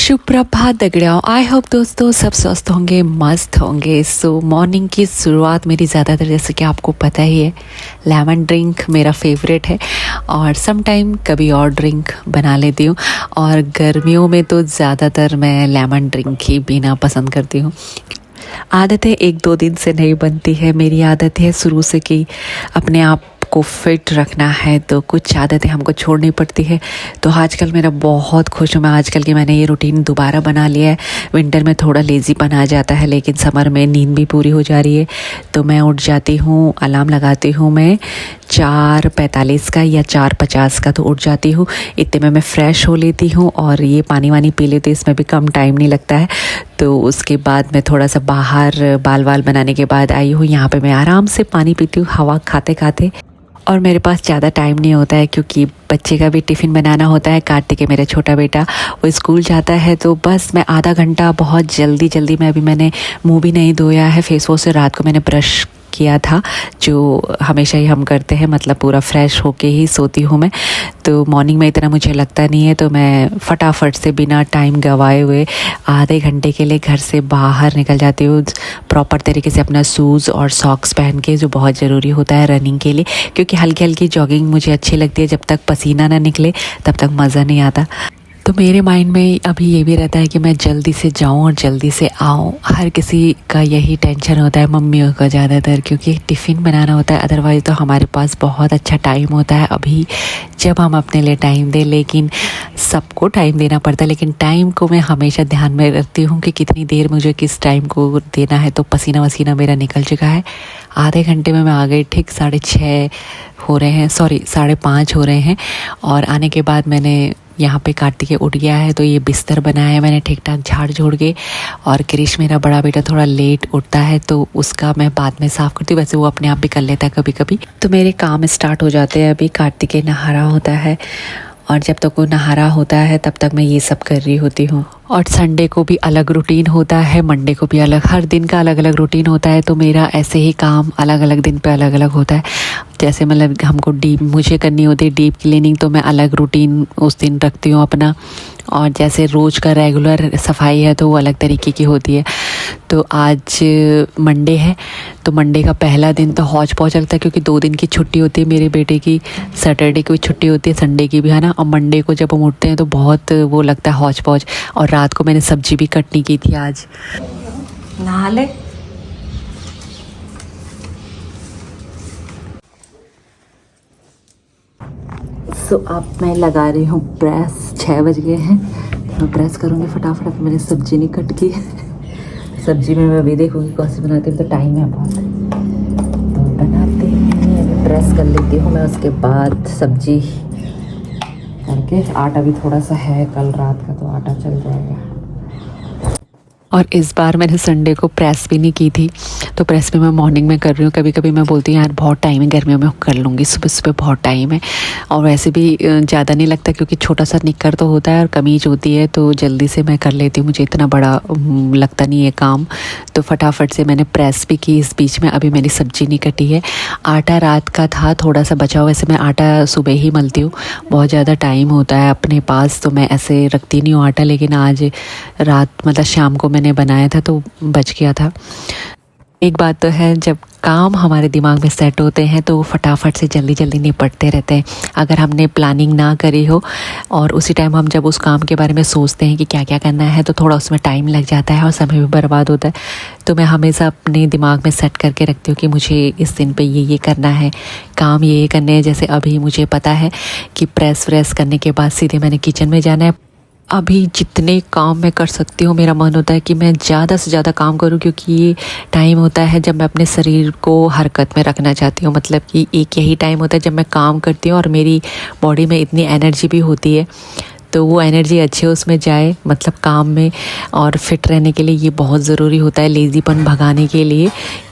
सुप्रभात दगड़ियों। I hope दोस्तों सब स्वस्थ होंगे, मस्त होंगे। सो मॉर्निंग की शुरुआत मेरी ज़्यादातर, जैसे कि आपको पता ही है, लेमन ड्रिंक मेरा फेवरेट है और सम टाइम कभी और ड्रिंक बना लेती हूँ। और गर्मियों में तो ज़्यादातर मैं लेमन ड्रिंक ही पीना पसंद करती हूँ। आदतें एक दो दिन से नहीं बनती है, मेरी आदत है शुरू से कि अपने आप को फिट रखना है, तो कुछ आदतें हमको छोड़नी पड़ती है। तो आजकल मेरा बहुत खुश हूँ मैं आजकल की, मैंने ये रूटीन दोबारा बना लिया है। विंटर में थोड़ा लेज़ीपन आ जाता है, लेकिन समर में नींद भी पूरी हो जा रही है। तो मैं उठ जाती हूँ, अलार्म लगाती हूँ मैं 4:45 का या 4:50 का, तो उठ जाती हूँ। इतने में मैं फ़्रेश हो लेती हूँ और ये पानी वानी पी लेती हूँ, इसमें भी कम टाइम नहीं लगता है। तो उसके बाद मैं थोड़ा सा बाहर बाल वाल बनाने के बाद आई हूँ, यहाँ पे मैं आराम से पानी पीती हूँ हवा खाते खाते। और मेरे पास ज़्यादा टाइम नहीं होता है क्योंकि बच्चे का भी टिफ़िन बनाना होता है। कार्तिक है मेरा छोटा बेटा, वो स्कूल जाता है, तो बस मैं आधा घंटा बहुत जल्दी जल्दी में, अभी मैंने मुँह भी नहीं धोया है, फेस वॉश से रात को मैंने ब्रश किया था, जो हमेशा ही हम करते हैं, मतलब पूरा फ्रेश होके ही सोती हूँ मैं। तो मॉर्निंग में इतना मुझे लगता नहीं है, तो मैं फटाफट से बिना टाइम गंवाए हुए आधे घंटे के लिए घर से बाहर निकल जाती हूँ, प्रॉपर तरीके से अपना शूज़ और सॉक्स पहन के, जो बहुत ज़रूरी होता है रनिंग के लिए, क्योंकि हल्की हल्की जॉगिंग मुझे अच्छी लगती है। जब तक पसीना ना निकले तब तक मज़ा नहीं आता। तो मेरे माइंड में अभी ये भी रहता है कि मैं जल्दी से जाऊं और जल्दी से आऊं। हर किसी का यही टेंशन होता है, मम्मियों का ज़्यादातर, क्योंकि टिफ़िन बनाना होता है। अदरवाइज़ तो हमारे पास बहुत अच्छा टाइम होता है अभी, जब हम अपने लिए टाइम दें। लेकिन सबको टाइम देना पड़ता है, लेकिन टाइम को मैं हमेशा ध्यान में रखती हूँ कि कितनी देर मुझे किस टाइम को देना है। तो पसीना वसीना मेरा निकल चुका है, आधे घंटे में मैं आ गई। ठीक 6:30 हो रहे हैं, सॉरी 5:30 हो रहे हैं। और आने के बाद मैंने यहाँ पे कार्तिक उठ गया है, तो ये बिस्तर बनाया है मैंने ठीक ठाक झाड़ झोड़ के। और क्रिश मेरा बड़ा बेटा थोड़ा लेट उठता है, तो उसका मैं बाद में साफ़ करती हूँ, वैसे वो अपने आप भी कर लेता है कभी कभी। तो मेरे काम स्टार्ट हो जाते हैं। अभी कार्तिक नहा रहा होता है, और जब तक वो नहा रहा होता है तब तक मैं ये सब कर रही होती हूँ। और संडे को भी अलग रूटीन होता है, मंडे को भी अलग, हर दिन का अलग अलग रूटीन होता है। तो मेरा ऐसे ही काम अलग अलग दिन पे अलग अलग होता है। जैसे मतलब हमको डीप मुझे करनी होती है डीप क्लीनिंग, तो मैं अलग रूटीन उस दिन रखती हूँ अपना। और जैसे रोज़ का रेगुलर सफाई है तो वो अलग तरीके की होती है। तो आज मंडे है, तो मंडे का पहला दिन तो हौच पौच लगता है, क्योंकि 2 दिन की छुट्टी होती है मेरे बेटे की। सैटरडे की भी छुट्टी होती है, संडे की भी, है ना। और मंडे को जब हम उठते हैं तो बहुत वो लगता है हौच पौच। और रात को मैंने सब्जी भी कट नहीं की थी आज। नहा ले। सो अब मैं लगा रही हूँ प्रेस, 6 बज गए हैं, मैं प्रेस करूँगी फटाफट। अब मैंने सब्जी नहीं कट की, सब्जी में मैं अभी देखूँगी कौन सी बनाती हूँ, तो टाइम है बहुत, तो बनाते हैं। प्रेस कर लेती हूँ मैं, उसके बाद सब्जी करके। आटा भी थोड़ा सा है कल रात का, तो आटा चल जाएगा। और इस बार मैंने संडे को प्रेस भी नहीं की थी, तो प्रेस भी मैं मॉर्निंग में कर रही हूँ। कभी कभी मैं बोलती हूँ यार बहुत टाइम है, गर्मियों में कर लूँगी, सुबह सुबह बहुत टाइम है। और वैसे भी ज़्यादा नहीं लगता, क्योंकि छोटा सा निक्कर तो होता है और कमीज होती है, तो जल्दी से मैं कर लेती हूँ, मुझे इतना बड़ा लगता नहीं है काम। तो फटाफट से मैंने प्रेस भी की इस बीच में। अभी मेरी सब्जी नहीं कटी है, आटा रात का था थोड़ा सा बचा हुआ। वैसे मैं आटा सुबह ही मलती हूँ, बहुत ज़्यादा टाइम होता है अपने पास, तो मैं ऐसे रखती नहीं हूँ आटा। लेकिन आज रात, मतलब शाम को मैंने बनाया था तो बच गया था। एक बात तो है, जब काम हमारे दिमाग में सेट होते हैं तो फटाफट से जल्दी जल्दी निपटते रहते हैं। अगर हमने प्लानिंग ना करी हो और उसी टाइम हम जब उस काम के बारे में सोचते हैं कि क्या क्या करना है, तो थोड़ा उसमें टाइम लग जाता है और समय भी बर्बाद होता है। तो मैं हमेशा अपने दिमाग में सेट करके रखती हूँ कि मुझे इस दिन पे ये करना है, काम ये करने हैं। जैसे अभी मुझे पता है कि प्रेस व्रेस करने के बाद सीधे मैंने किचन में जाना है। अभी जितने काम मैं कर सकती हूँ, मेरा मन होता है कि मैं ज़्यादा से ज़्यादा काम करूँ, क्योंकि ये टाइम होता है जब मैं अपने शरीर को हरकत में रखना चाहती हूँ। मतलब कि एक यही टाइम होता है जब मैं काम करती हूँ और मेरी बॉडी में इतनी एनर्जी भी होती है, तो वो एनर्जी अच्छे उसमें जाए, मतलब काम में। और फिट रहने के लिए ये बहुत ज़रूरी होता है, लेज़ीपन भगाने के लिए,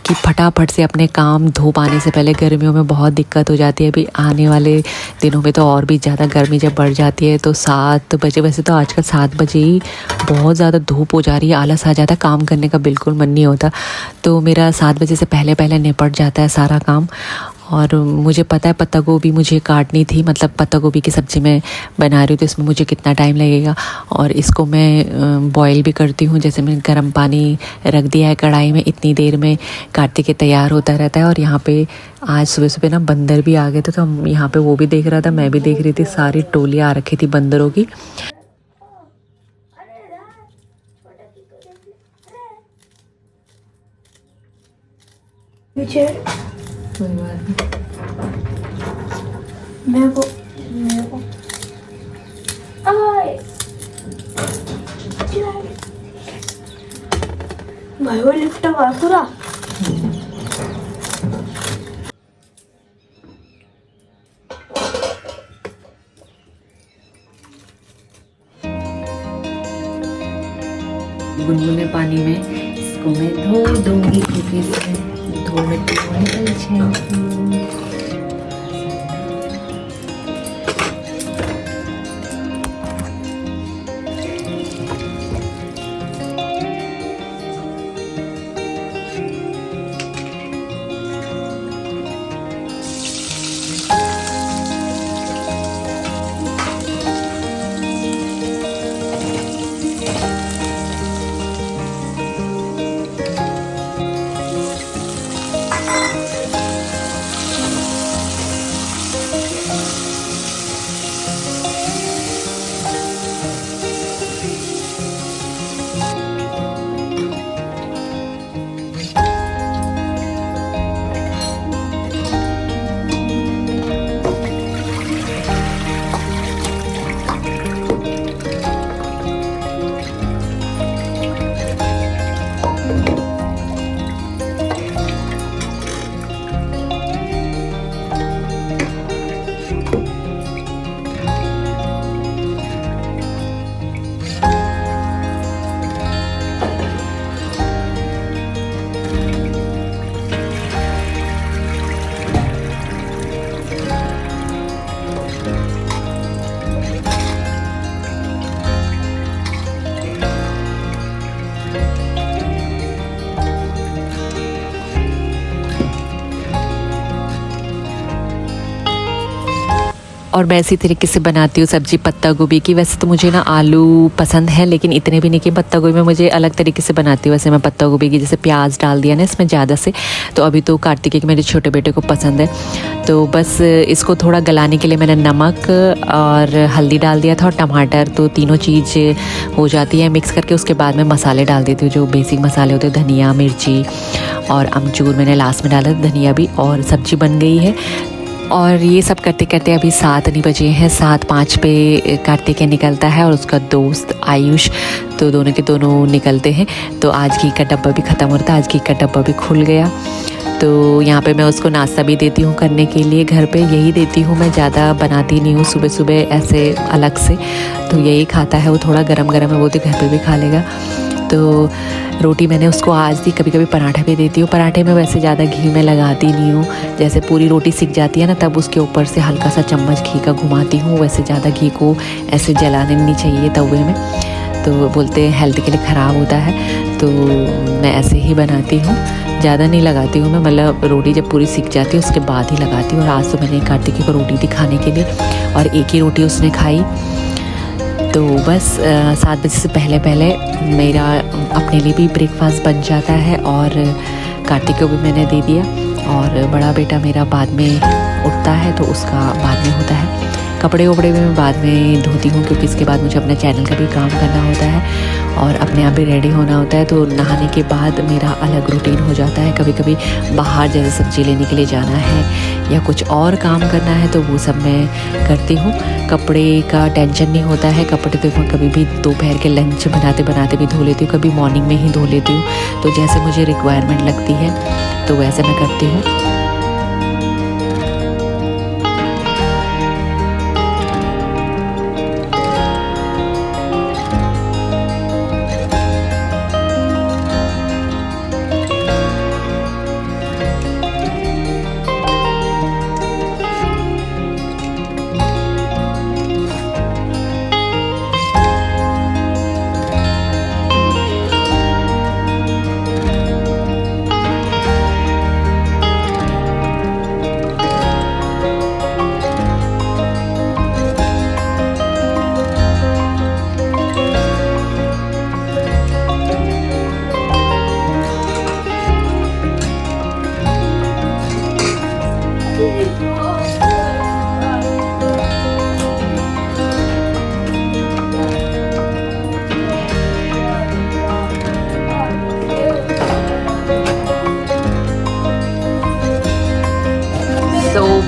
कि फटाफट से अपने काम धूप आने से पहले। गर्मियों में बहुत दिक्कत हो जाती है, अभी आने वाले दिनों में तो और भी ज़्यादा गर्मी जब बढ़ जाती है। तो 7 बजे, वैसे तो आजकल 7 बजे ही बहुत ज़्यादा धूप हो जा रही है, आलस आ जाता है, काम करने का बिल्कुल मन नहीं होता। तो मेरा 7 बजे से पहले पहले निपट जाता है सारा काम। और मुझे पता है पत्ता गोभी मुझे काटनी थी, मतलब पत्ता गोभी की सब्ज़ी मैं बना रही हूँ तो इसमें मुझे कितना टाइम लगेगा। और इसको मैं बॉईल भी करती हूँ, जैसे मैंने गर्म पानी रख दिया है कढ़ाई में, इतनी देर में काटते के तैयार होता रहता है। और यहाँ पे आज सुबह सुबह ना बंदर भी आ गए थे, तो हम यहाँ पे वो भी देख रहा था, मैं भी देख रही थी, सारी टोली आ रखी थी बंदरों की। कोई बात नहीं, मेरे को आए भाई वो लिफ्ट हुआ पूरा। गुनगुने पानी में इसको मैं धो दूंगी क्योंकि इसमें धो मिट्टी को निकल जाएगी। और मैं इसी तरीके से बनाती हूँ सब्ज़ी पत्ता गोभी की। वैसे तो मुझे ना आलू पसंद है, लेकिन इतने भी नहीं कि पत्ता गोभी में मुझे अलग तरीके से बनाती हूँ। वैसे मैं पत्ता गोभी की जैसे प्याज डाल दिया ना इसमें ज़्यादा से, तो अभी तो कार्तिक के मेरे छोटे बेटे को पसंद है, तो बस इसको थोड़ा गलाने के लिए मैंने नमक और हल्दी डाल दिया था और टमाटर, तो तीनों चीज़ हो जाती है मिक्स करके उसके बाद में मसाले डाल देती हूँ, जो बेसिक मसाले होते हैं, धनिया मिर्ची और अमचूर मैंने लास्ट में डाला, धनिया भी, और सब्ज़ी बन गई है। और ये सब करते करते अभी 7 नहीं बजे हैं, 7:05 पे कार्तिक निकलता है और उसका दोस्त आयुष, तो दोनों के दोनों निकलते हैं। तो आज घी का डब्बा भी ख़त्म होता है, आज घी का डब्बा भी खुल गया। तो यहाँ पे मैं उसको नाश्ता भी देती हूँ करने के लिए, घर पे यही देती हूँ मैं, ज़्यादा बनाती नहीं हूँ सुबह सुबह ऐसे अलग से, तो यही खाता है वो, थोड़ा गरम गरम है, वो तो घर पे भी खा लेगा। तो रोटी मैंने उसको आज दी, कभी कभी पराठा भी देती हूँ। पराठे में वैसे ज़्यादा घी मैं लगाती नहीं हूँ, जैसे पूरी रोटी सिक जाती है ना तब उसके ऊपर से हल्का सा चम्मच घी का घुमाती हूँ, वैसे ज़्यादा घी को ऐसे जलाने नहीं चाहिए तवे में, तो बोलते हैं हेल्थ के लिए ख़राब होता है, तो मैं ऐसे ही बनाती हूँ, ज़्यादा नहीं लगाती हूँ मैं, मतलब रोटी जब पूरी सिक जाती है उसके बाद ही लगाती हूँ। और आज तो मैंने कार्तिकी को रोटी दी खाने के लिए और एक ही रोटी उसने खाई। तो बस 7 बजे से पहले पहले मेरा अपने लिए भी ब्रेकफास्ट बन जाता है और कार्तिक को भी मैंने दे दिया। और बड़ा बेटा मेरा बाद में उठता है तो उसका बाद में होता है। कपड़े वपड़े भी मैं बाद में धोती हूँ क्योंकि इसके बाद मुझे अपने चैनल का भी काम करना होता है और अपने आप भी रेडी होना होता है। तो नहाने के बाद मेरा अलग रूटीन हो जाता है। कभी कभी बाहर जैसे सब्ज़ी लेने के लिए जाना है या कुछ और काम करना है तो वो सब मैं करती हूँ। कपड़े का टेंशन नहीं होता है। कपड़े तो मैं कभी भी दोपहर के लंच बनाते बनाते भी धो लेती हूँ, कभी मॉर्निंग में ही धो लेती हूँ। तो जैसे मुझे रिक्वायरमेंट लगती है तो वैसे मैं करती हूँ।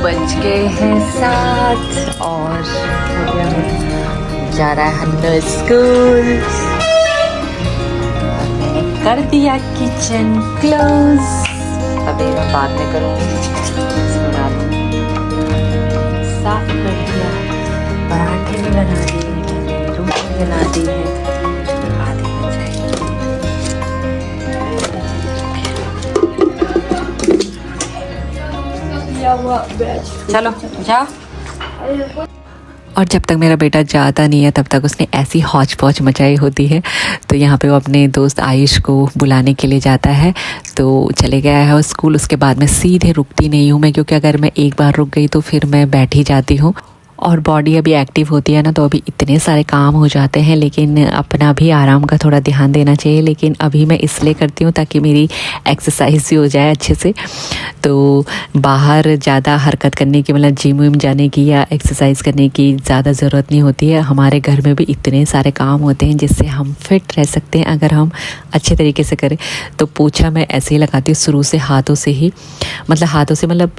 बज गए हैं 7 और हो गया जा रहा है हन्नू स्कूल। और मैंने कर दिया किचन क्लोज, अभी मैं बाद में करूँगी। साफ कर दिया, पराठे भी बना दिए, रोटी बना दी है, आधी बन जाएगी। चलो जाओ। और जब तक मेरा बेटा जाता नहीं है तब तक उसने ऐसी हौच पौच मचाई होती है। तो यहाँ पे वो अपने दोस्त आयुष को बुलाने के लिए जाता है, तो चले गया है वो स्कूल। उसके बाद में सीधे रुकती नहीं हूँ मैं, क्योंकि अगर मैं एक बार रुक गई तो फिर मैं बैठ ही जाती हूँ। और बॉडी अभी एक्टिव होती है ना, तो अभी इतने सारे काम हो जाते हैं, लेकिन अपना भी आराम का थोड़ा ध्यान देना चाहिए। लेकिन अभी मैं इसलिए करती हूँ ताकि मेरी एक्सरसाइज भी हो जाए अच्छे से। तो बाहर ज़्यादा हरकत करने की, मतलब जिम विम जाने की या एक्सरसाइज करने की ज़्यादा ज़रूरत नहीं होती है। हमारे घर में भी इतने सारे काम होते हैं जिससे हम फिट रह सकते हैं अगर हम अच्छे तरीके से करें। तो पोछा मैं ऐसे ही लगाती हूँ शुरू से, हाथों से ही, मतलब हाथों से, मतलब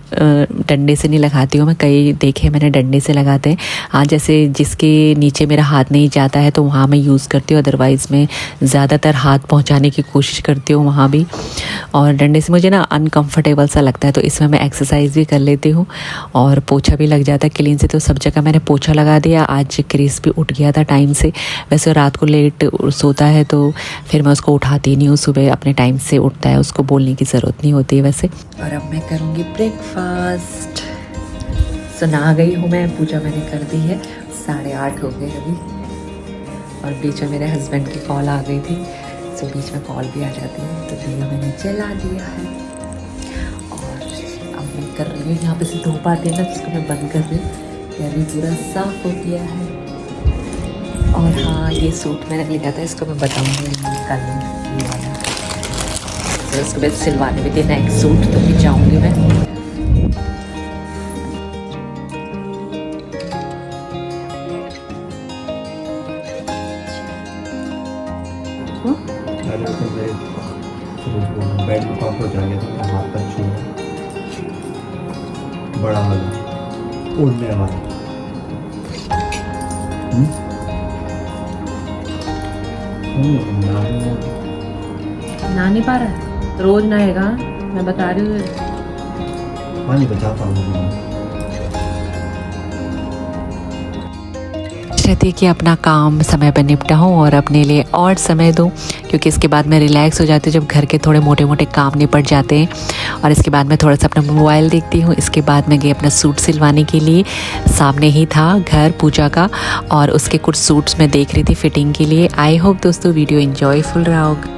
डंडे से नहीं लगाती हूँ मैं। कई देखे मैंने डंडे से लगाते हैं। हाँ, जैसे जिसके नीचे मेरा हाथ नहीं जाता है तो वहाँ मैं यूज़ करती हूँ, अदरवाइज़ मैं ज़्यादातर हाथ पहुँचाने की कोशिश करती हूँ वहाँ भी। और डंडे से मुझे ना अनकंफर्टेबल सा लगता है, तो इसमें मैं एक्सरसाइज भी कर लेती हूँ और पोछा भी लग जाता है क्लीन से। तो सब जगह मैंने पोछा लगा दिया। आज क्रिस भी उठ गया था टाइम से, वैसे रात को लेट सोता है तो फिर मैं उसको उठाती नहीं हूँ, सुबह अपने टाइम से उठता है, उसको बोलने की ज़रूरत नहीं होती है वैसे। और अब मैं करूँगी ब्रेकफास्ट। सुना गई हूँ मैं, पूजा मैंने कर दी है, 8:30 हो गए अभी। और बीच में मेरे हस्बैंड की कॉल आ गई थी, तो बीच में कॉल भी आ जाती है, तो दिया मैंने जला दिया है। और अब मैं कर रही हूँ, यहाँ पे से धूप आती है ना, जिसको मैं बंद कर रही हूँ। ये अभी पूरा साफ हो गया है। और हाँ, ये सूट मैंने लिखा था, इसको मैं बताऊँगी कल, ये वाला। तो उसके बाद सिलवाने भी देना एक सूट, तो फिर जाऊँगी मैं। बेड में कॉकरोच हो जाएगा, तो हाथ पर छू बड़ा वाला उड़ने वाला। नहा नहीं पा रहा है, रोज नहाएगा, मैं बता रही हूँ। पानी बचाता हूँ। रहती है कि अपना काम समय पर निपटाऊँ और अपने लिए और समय दूँ, क्योंकि इसके बाद मैं रिलैक्स हो जाती हूँ जब घर के थोड़े मोटे मोटे काम निपट जाते हैं। और इसके बाद मैं थोड़ा सा अपना मोबाइल देखती हूँ। इसके बाद मैं गई अपना सूट सिलवाने के लिए, सामने ही था घर पूजा का, और उसके कुछ सूट्स मैं देख रही थी फिटिंग के लिए। आई होप दोस्तों वीडियो इन्जॉयफुल रहा होगा।